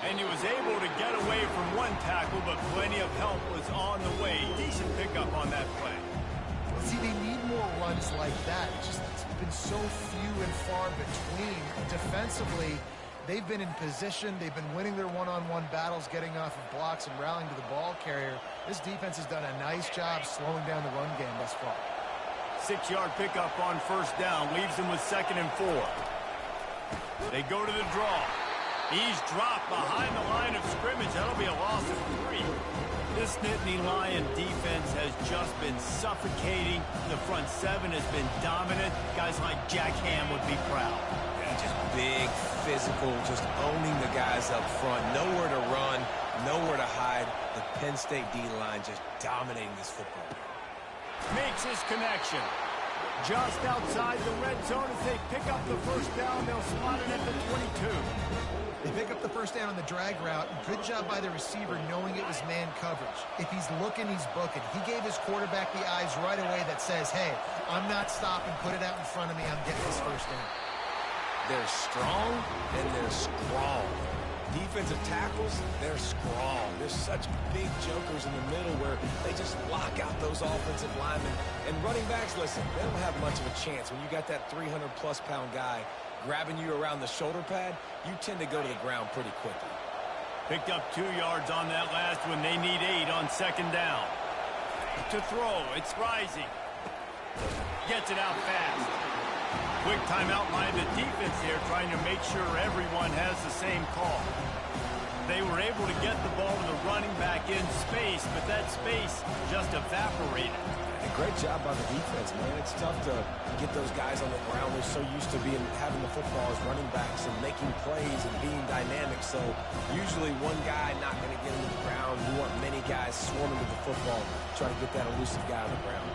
And he was able to get away from one tackle, but plenty of help was on the way. Decent pickup on that play. See, they need more runs like that. It's been so few and far between. Defensively, they've been in position. They've been winning their one-on-one battles, getting off of blocks and rallying to the ball carrier. This defense has done a nice job slowing down the run game thus far. 6-yard pickup on 1st down. Leaves them with 2nd and 4. They go to the draw. He's dropped behind the line of scrimmage. That'll be a loss of 3. This Nittany Lion defense has just been suffocating. The front 7 has been dominant. Guys like Jack Ham would be proud. Yeah, just big, physical, just owning the guys up front. Nowhere to run, nowhere to hide. The Penn State D-line just dominating this football. Makes his connection. Just outside the red zone as they pick up the 1st down. They'll spot it at the 22. They pick up the 1st down on the drag route. Good job by the receiver knowing it was man coverage. If he's looking, he's booking. He gave his quarterback the eyes right away that says, hey, I'm not stopping. Put it out in front of me. I'm getting this 1st down. They're strong and they're scrawl. Defensive tackles, they're scrawl. There's such big jokers in the middle where they just lock out those offensive linemen. And running backs, listen, they don't have much of a chance. When you got that 300-plus pound guy grabbing you around the shoulder pad, you tend to go to the ground pretty quickly. Picked up 2 yards on that last one. They need 8 on 2nd down. To throw, it's rising. Gets it out fast. Quick timeout by the defense here, trying to make sure everyone has the same call. They were able to get the ball to the running back in space, but that space just evaporated. A great job by the defense, man. It's tough to get those guys on the ground. They're so used to having the football as running backs and making plays and being dynamic. So usually one guy not going to get into the ground. You want many guys swarming to the football, try to get that elusive guy on the ground.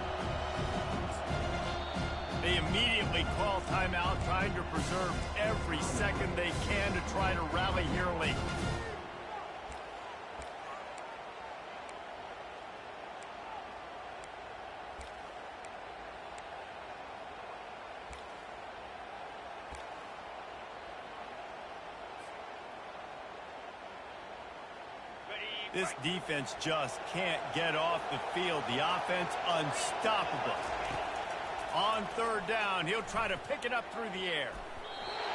They immediately call timeout, trying to preserve every second they can to try to rally here late. This defense just can't get off the field. The offense unstoppable. On third down, he'll try to pick it up through the air.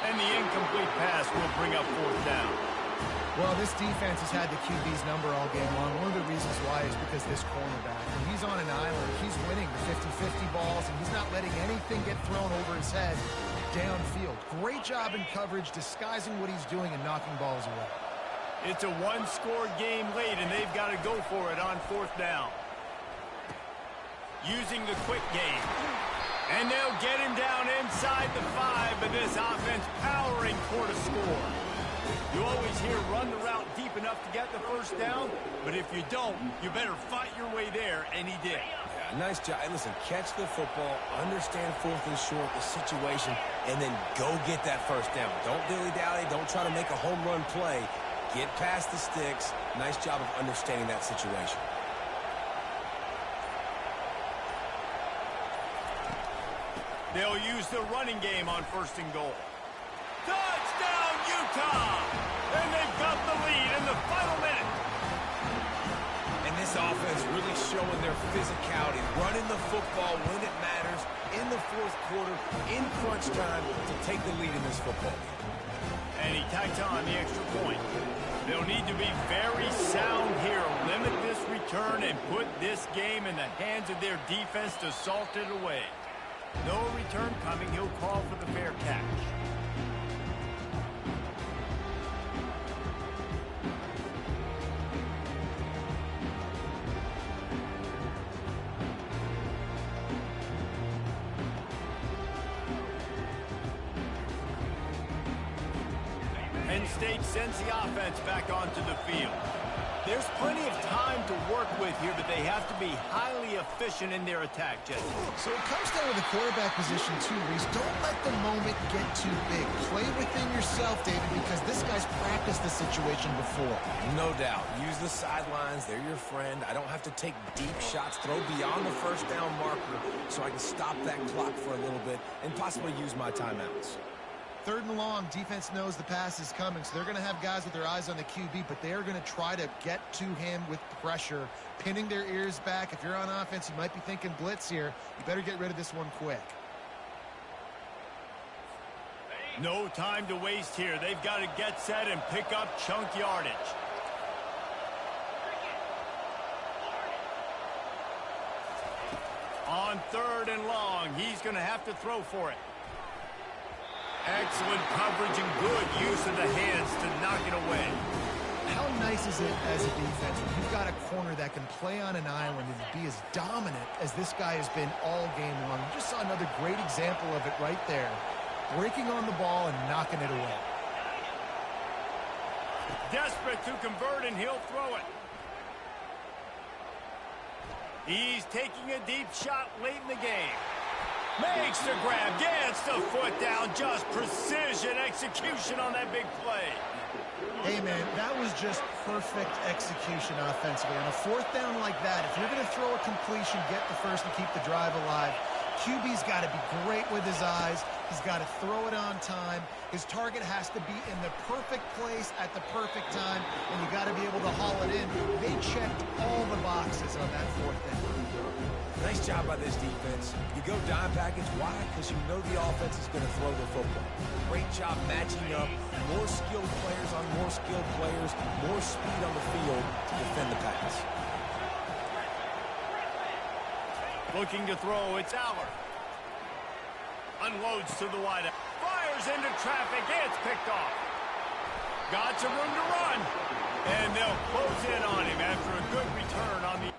And the incomplete pass will bring up fourth down. Well, this defense has had the QB's number all game long. One of the reasons why is because this cornerback, when he's on an island, he's winning the 50-50 balls, and he's not letting anything get thrown over his head downfield. Great job in coverage, disguising what he's doing and knocking balls away. It's a one-score game late, and they've got to go for it on fourth down. Using the quick game. And they'll get him down inside the 5, but this offense powering toward a score. You always hear run the route deep enough to get the first down, but if you don't, you better fight your way there, and he did. Yeah, nice job. And listen, catch the football, understand fourth and short, the situation, and then go get that first down. Don't dilly-dally. Don't try to make a home run play. Get past the sticks. Nice job of understanding that situation. They'll use the running game on first and goal. Touchdown, Utah! And they've got the lead in the final minute. And this offense really showing their physicality, running the football when it matters, in the fourth quarter, in crunch time, to take the lead in this football game. And he tacks on the extra point. They'll need to be very sound here, limit this return, and put this game in the hands of their defense to salt it away. No return coming. He'll call for the fair catch. Penn State sends the offense back onto the field. There's plenty of time to work with here, but they have to be highly efficient in their attack, Jesse. So it comes down to the quarterback position too, Reese. Don't let the moment get too big. Play within yourself, David, because this guy's practiced this situation before. No doubt. Use the sidelines. They're your friend. I don't have to take deep shots, throw beyond the first down marker so I can stop that clock for a little bit and possibly use my timeouts. Third and long, defense knows the pass is coming, so they're going to have guys with their eyes on the QB, but they are going to try to get to him with pressure, pinning their ears back. If you're on offense, you might be thinking blitz here. You better get rid of this one quick. No time to waste here. They've got to get set and pick up chunk yardage. On third and long, he's going to have to throw for it. Excellent coverage and good use of the hands to knock it away. How nice is it as a defense when you've got a corner that can play on an island and be as dominant as this guy has been all game long? You just saw another great example of it right there. Breaking on the ball and knocking it away. Desperate to convert, and he'll throw it. He's taking a deep shot late in the game. Makes the grab, gets the foot down, just precision execution on that big play. Hey, man, that was just perfect execution offensively. On a fourth down like that, if you're going to throw a completion, get the first and keep the drive alive, QB's got to be great with his eyes. He's got to throw it on time. His target has to be in the perfect place at the perfect time, and you got to be able to haul it in. They checked all the boxes on that fourth down. Nice job by this defense. You go dime package. Why? Because you know the offense is going to throw the football. Great job matching up. More skilled players on more skilled players. More speed on the field to defend the pass. Looking to throw, it's Aller. Unloads to the wideout. Fires into traffic. It's picked off. Got some room to run. And they'll close in on him after a good return on the...